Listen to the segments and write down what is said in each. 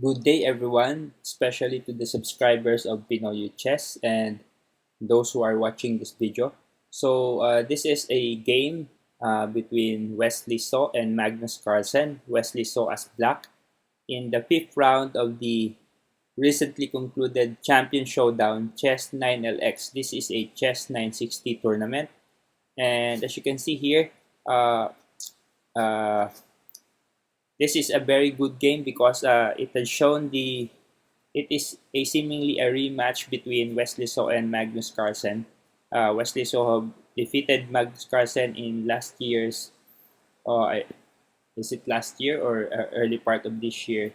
Good day, everyone, especially to the subscribers of Pinoy Chess and those who are watching this video. This is a game between Wesley So and Magnus Carlsen. Wesley So as black in the fifth round of the recently concluded Champion Showdown Chess9LX. This is a Chess960 tournament, and as you can see here, uh, uh, this is a very good game because it has shown it is a seemingly a rematch between Wesley So and Magnus Carlsen. Wesley So have defeated Magnus Carlsen in last year's, uh, is it last year or early part of this year,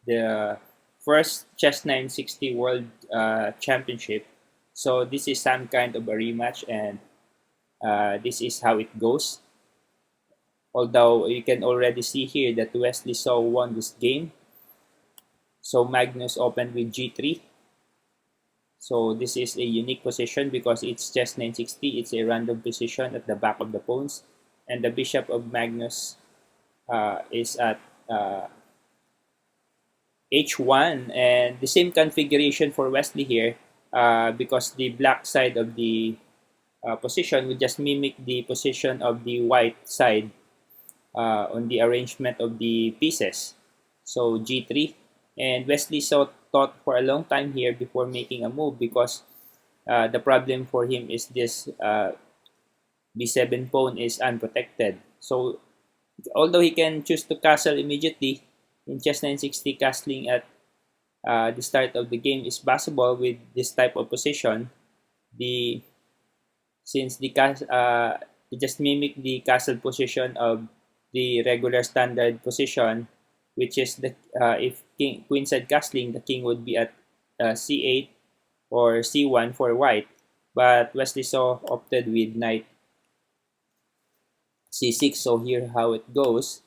the first Chess960 World Championship. So this is some kind of a rematch, and this is how it goes. Although you can already see here that Wesley So won this game. So Magnus opened with g3. So this is a unique position because it's Chess960. It's a random position at the back of the pawns. And the bishop of Magnus is at h1. And the same configuration for Wesley here because the black side of the position would just mimic the position of the white side on the arrangement of the pieces. So g3. And Wesley So thought for a long time here before making a move because the problem for him is this b7 pawn is unprotected. So although he can choose to castle immediately, in Chess960 castling at the start of the game is possible with this type of position. The since the it just mimic the castle position of the regular standard position, which is the if king queenside castling, the king would be at c8 or c1 for white. But Wesley So opted with knight c6. So here how it goes.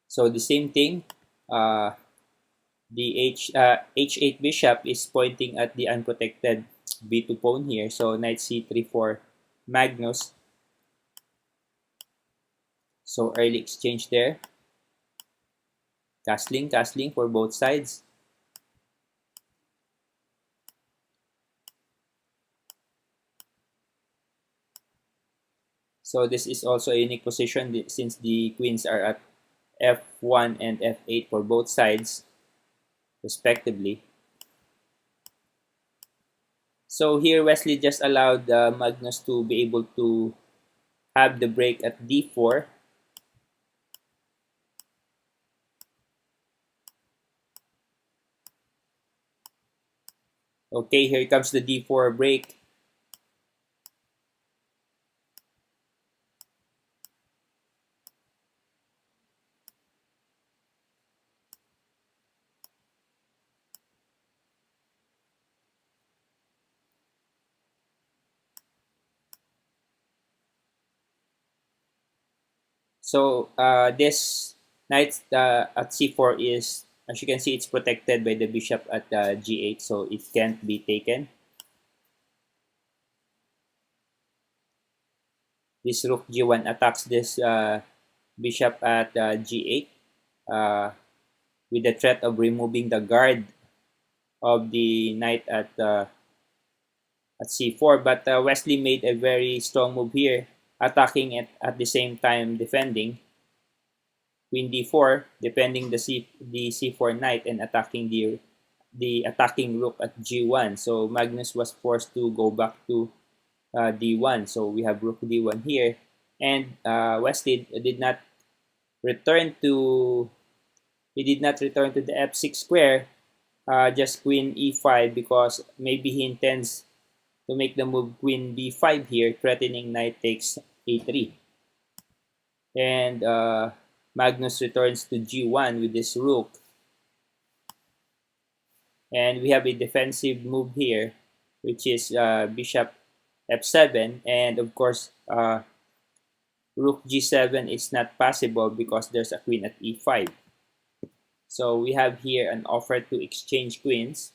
So the same thing. The h8 bishop is pointing at the unprotected b2 pawn here. So knight c3 for Magnus. So early exchange there. Castling for both sides. So this is also a unique position since the queens are at f1 and f8 for both sides, respectively. So here Wesley just allowed Magnus to be able to have the break at d4. Okay, here comes the d4 break. So this knight at c4 is, as you can see, it's protected by the bishop at g8, so it can't be taken. This rook g1 attacks this bishop at g8 with the threat of removing the guard of the knight at c4. But Wesley made a very strong move here, attacking it at the same time defending. Queen d4, defending the c4 knight and attacking the attacking rook at g1. So Magnus was forced to go back to d1. So we have rook d1 here, and Wesley did not return to the f6 square, just queen e5 because maybe he intends to make the move queen b5 here, threatening knight takes a3. And Magnus returns to g1 with this rook. And we have a defensive move here, which is bishop f7. And of course, rook g7 is not possible because there's a queen at e5. So we have here an offer to exchange queens.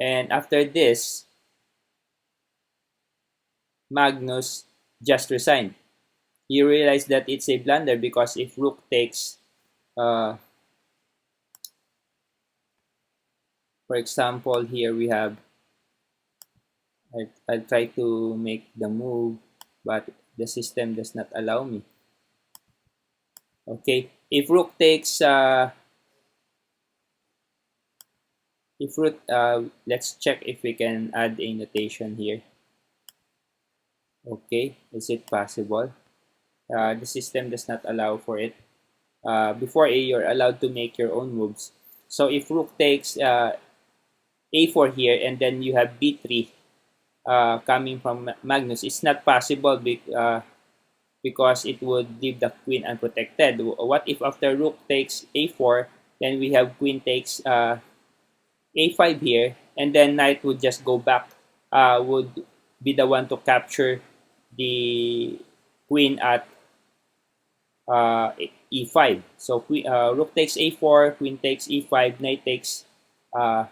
And after this, Magnus just resigned. you realize that it's a blunder because if rook takes, uh, for example, here we have, I'll try to make the move, but the system does not allow me. Okay, if rook takes, let's check if we can add a notation here. Okay, is it possible? The system does not allow for it. Before A, you're allowed to make your own moves. So if rook takes A4 here, and then you have B3 coming from Magnus, it's not possible because it would leave the queen unprotected. What if after rook takes A4, then we have queen takes A5 here, and then knight would just go back, would be the one to capture the queen at E5. So rook takes A4, queen takes E5, knight takes uh,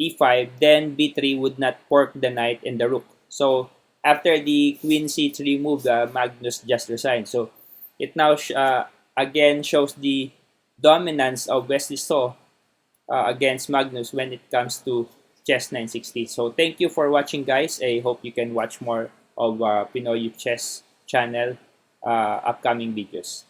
E5, then B3 would not fork the knight and the rook. So after the queen C3 move, Magnus just resigned. So it now again shows the dominance of Wesley So against Magnus when it comes to Chess960. So thank you for watching, guys. I hope you can watch more of Pinoy Chess channel upcoming videos.